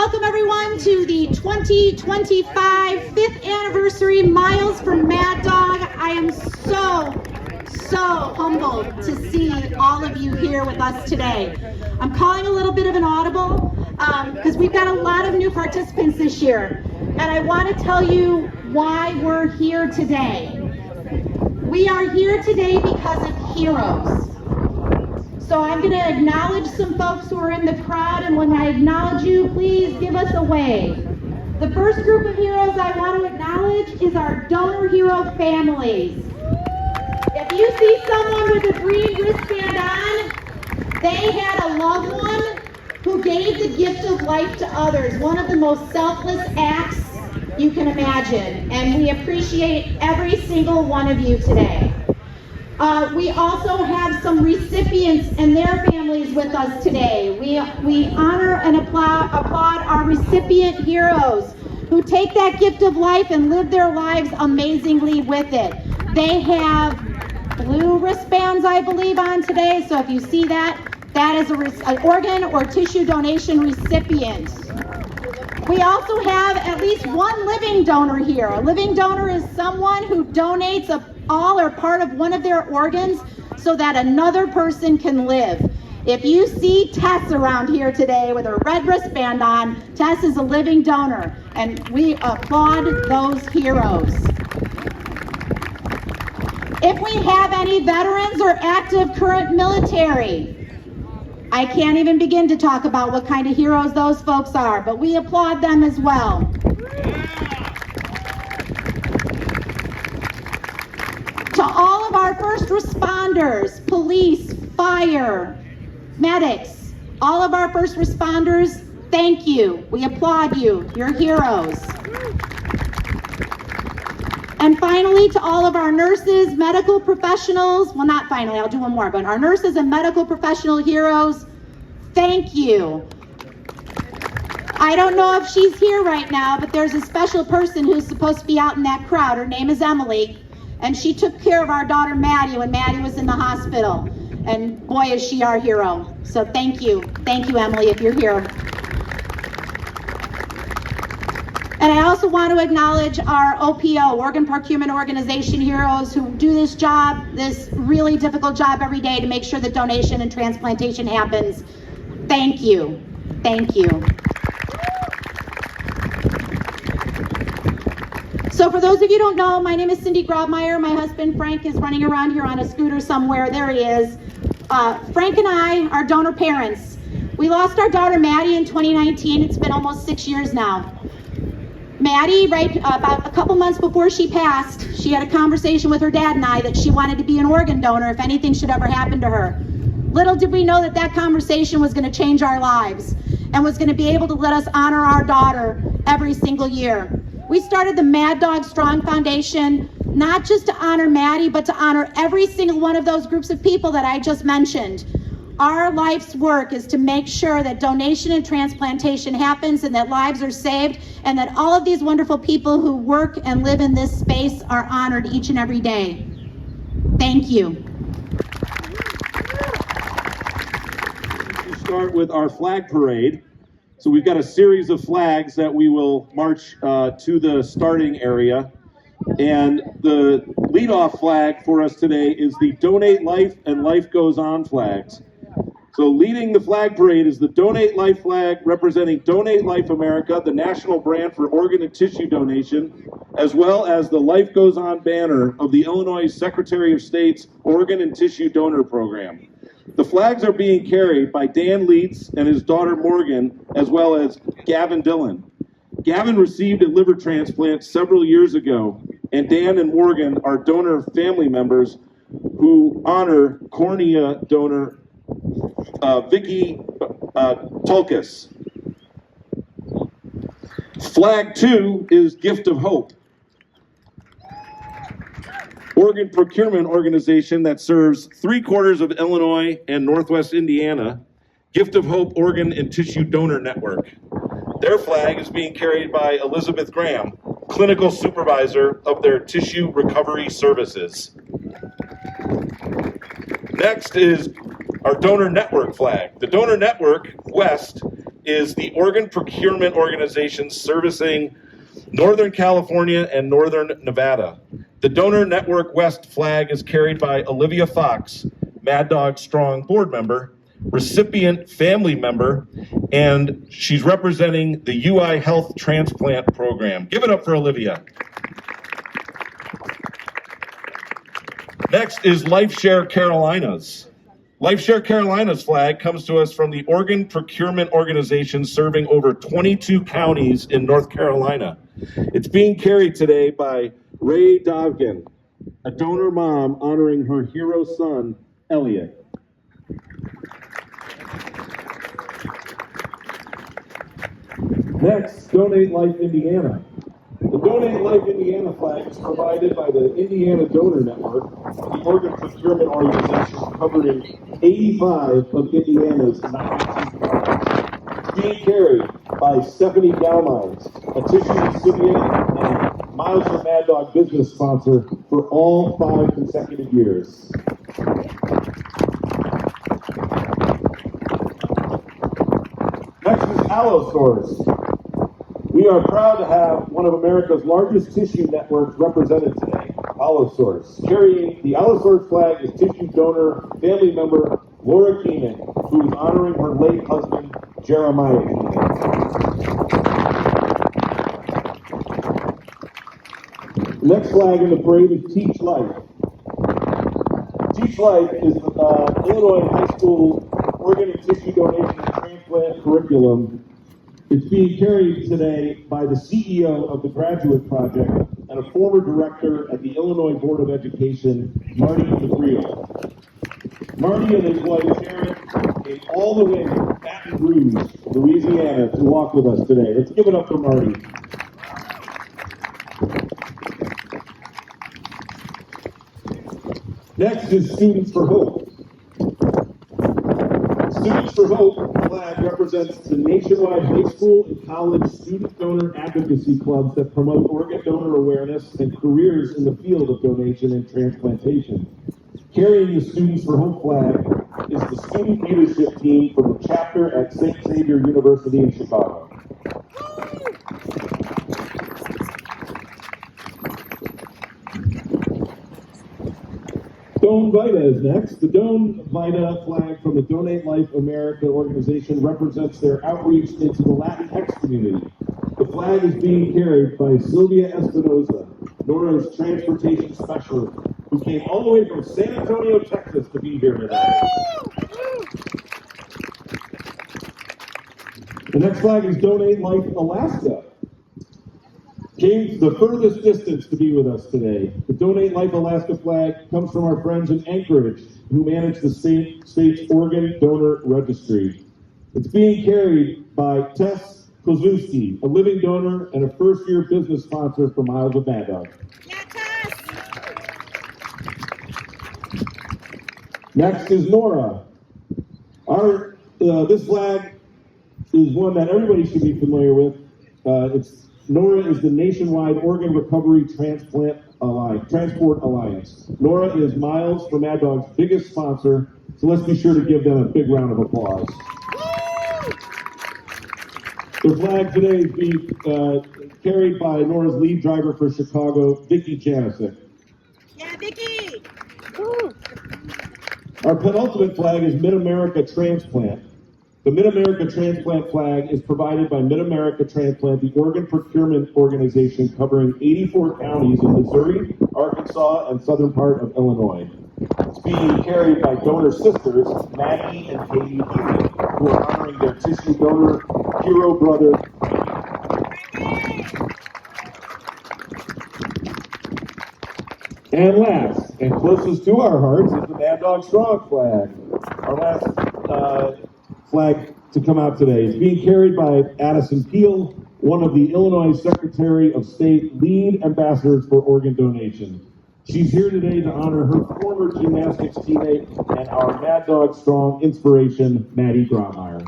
welcome everyone to the 2025 5th anniversary Miles for Maddog. I am so humbled to see all of you here with us today. I'm calling a little bit of an audible because we've got a lot of new participants this year, and I want to tell you why we're here today. We are here today because of heroes. So I'm going to acknowledge some folks who are in the crowd, and when I acknowledge you, please give us a wave. The first group of heroes I want to acknowledge is our donor hero families. If you see someone with a green wristband on, they had a loved one who gave the gift of life to others, one of the most selfless acts you can imagine, and we appreciate every single one of you today. We also have some recipients and their families with us today. We honor and applaud our recipient heroes who take that gift of life and live their lives amazingly with it. They have blue wristbands, I believe, on today, so if you see that, that is an organ or tissue donation recipient. We also have at least one living donor here. A living donor is someone who donates all or part of one of their organs so that another person can live. If you see Tess around here today with a red wristband on, Tess is a living donor, and we applaud those heroes. If we have any veterans or active current military, I can't even begin to talk about what kind of heroes those folks are, but we applaud them as well. To all of our first responders, police, fire, medics, all of our first responders, thank you. We applaud you. You're heroes. And finally, to all of our nurses, medical professionals, well, not finally, I'll do one more, but our nurses and medical professional heroes, thank you. I don't know if she's here right now, but there's a special person who's supposed to be out in that crowd. Her name is Emily, and she took care of our daughter Maddie when Maddie was in the hospital. And boy, is she our hero. So thank you. Thank you, Emily, if you're here. And I also want to acknowledge our OPO, Organ Procurement Organization heroes, who do this job, this really difficult job every day to make sure that donation and transplantation happens. Thank you. Thank you. So for those of you who don't know, my name is Cindy Grobmeyer. My husband Frank is running around here on a scooter somewhere. There he is. Frank and I are donor parents. We lost our daughter Maddie in 2019. It's been almost 6 years now. Maddie, about a couple months before she passed, she had a conversation with her dad and I that she wanted to be an organ donor if anything should ever happen to her. Little did we know that that conversation was going to change our lives and was going to be able to let us honor our daughter every single year. We started the Maddog Strong Foundation, not just to honor Maddie, but to honor every single one of those groups of people that I just mentioned. Our life's work is to make sure that donation and transplantation happens and that lives are saved and that all of these wonderful people who work and live in this space are honored each and every day. Thank you. We'll start with our flag parade. So we've got a series of flags that we will march to the starting area. And the leadoff flag for us today is the Donate Life and Life Goes On flags. So leading the flag parade is the Donate Life flag representing Donate Life America, the national brand for organ and tissue donation, as well as the Life Goes On banner of the Illinois Secretary of State's Organ and Tissue Donor Program. The flags are being carried by Dan Leitz and his daughter Morgan, as well as Gavin Dillon. Gavin received a liver transplant several years ago, and Dan and Morgan are donor family members who honor cornea donor Vicky Tulkas. Flag 2 is Gift of Hope, organ procurement organization that serves 3/4 of Illinois and Northwest Indiana. Gift of Hope Organ and Tissue Donor Network. Their flag is being carried by Elizabeth Graham, clinical supervisor of their tissue recovery services. Next is our Donor Network flag. The Donor Network West is the organ procurement organization servicing Northern California and Northern Nevada. The Donor Network West flag is carried by Olivia Fox, Maddog Strong board member, recipient family member, and she's representing the UI Health Transplant Program. Give it up for Olivia. Next is LifeShare Carolinas. LifeShare Carolinas flag comes to us from the Organ Procurement Organization serving over 22 counties in North Carolina. It's being carried today by Ray Dovgan, a donor mom honoring her hero son, Elliot. Next, Donate Life Indiana. The Donate Life Indiana flag is provided by the Indiana Donor Network, the organ procurement organization covering 85 of Indiana's 92 counties. Being carried by Stephanie Galmines, a tissue recipient and Miles for Maddog business sponsor for all 5 consecutive years. Next is Allosource. We are proud to have one of America's largest tissue networks represented today, Allosource. Carrying the Allosource flag is tissue donor family member Laura Keenan, who is honoring her late husband, Jeremiah Keenan. The next flag in the parade is Teach Life. Teach Life is Illinois high school organ and tissue donation and transplant curriculum. It's being carried today by the CEO of the Graduate Project and a former director at the Illinois Board of Education, Marty DeFrio. Marty and his wife Sharon came all the way from Baton Rouge, Louisiana, to walk with us today. Let's give it up for Marty. Next is Students for Hope. Students for Hope flag represents the nationwide high school and college student donor advocacy clubs that promote organ donor awareness and careers in the field of donation and transplantation. Carrying the Students for Hope flag is the student leadership team from the chapter at St. Xavier University in Chicago. Don Vita is next. The Don Vita flag from the Donate Life America organization represents their outreach into the Latinx community. The flag is being carried by Sylvia Espinoza, Nora's transportation specialist, who came all the way from San Antonio, Texas to be here today. The next flag is Donate Life Alaska. Came the furthest distance to be with us today. The Donate Life Alaska flag comes from our friends in Anchorage, who manage the state's organ donor registry. It's being carried by Tess Kozuski, a living donor and a first-year business sponsor for Miles of Maddog. Yeah, Tess! Next is Nora. This flag is one that everybody should be familiar with. Nora is the nationwide organ recovery transport alliance. Nora is Miles for Maddog's biggest sponsor, so let's be sure to give them a big round of applause. Their flag today is being carried by Nora's lead driver for Chicago, Vicki Janisic. Yeah, Vicki! Our penultimate flag is Mid-America Transplant. The Mid-America Transplant flag is provided by Mid-America Transplant, the organ procurement organization covering 84 counties in Missouri, Arkansas, and southern part of Illinois. It's being carried by donor sisters, Maggie and Katie Healy, who are honoring their tissue donor hero brother. And last, and closest to our hearts, is the Maddog Strong flag. Our last flag to come out today is being carried by Addison Peel, one of the Illinois Secretary of State lead ambassadors for organ donation. She's here today to honor her former gymnastics teammate and our Maddog Strong inspiration, Maddie Grommeyer.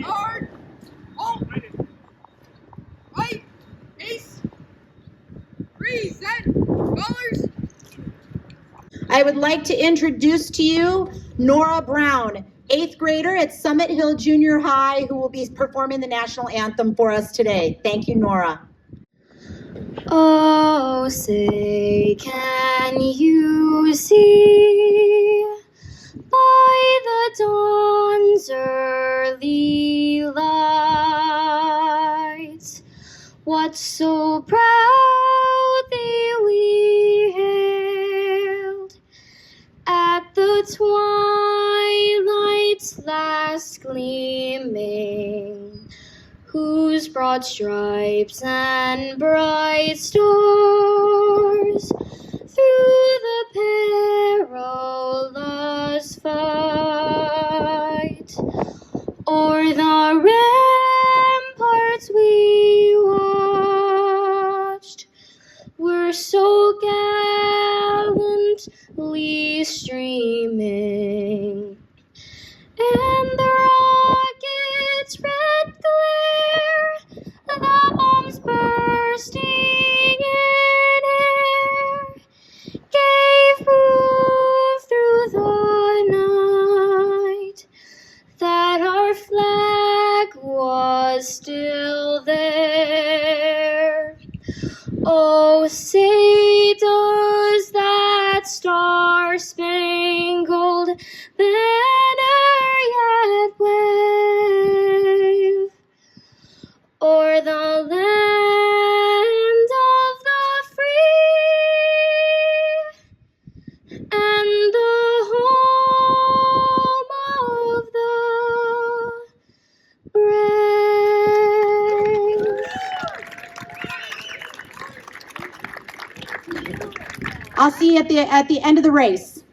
Hard, hold, right, ace, reset. I would like to introduce to you Nora Brown, 8th grader at Summit Hill Junior High, who will be performing the national anthem for us today. Thank you, Nora. Oh, say, can you see by the dawn's early light what so proudly we hailed at the twilight's last gleaming, whose broad stripes and bright stars through the perilous fight o'er the ramparts we watched were so gallantly streaming, and the rocket's red glare, the bombs bursting in air, gave proof through the night that our flag was still there. Oh, say does that star-spangled banner yet wave o'er the land of the free and the home of the brave? I'll see you at the end of the race.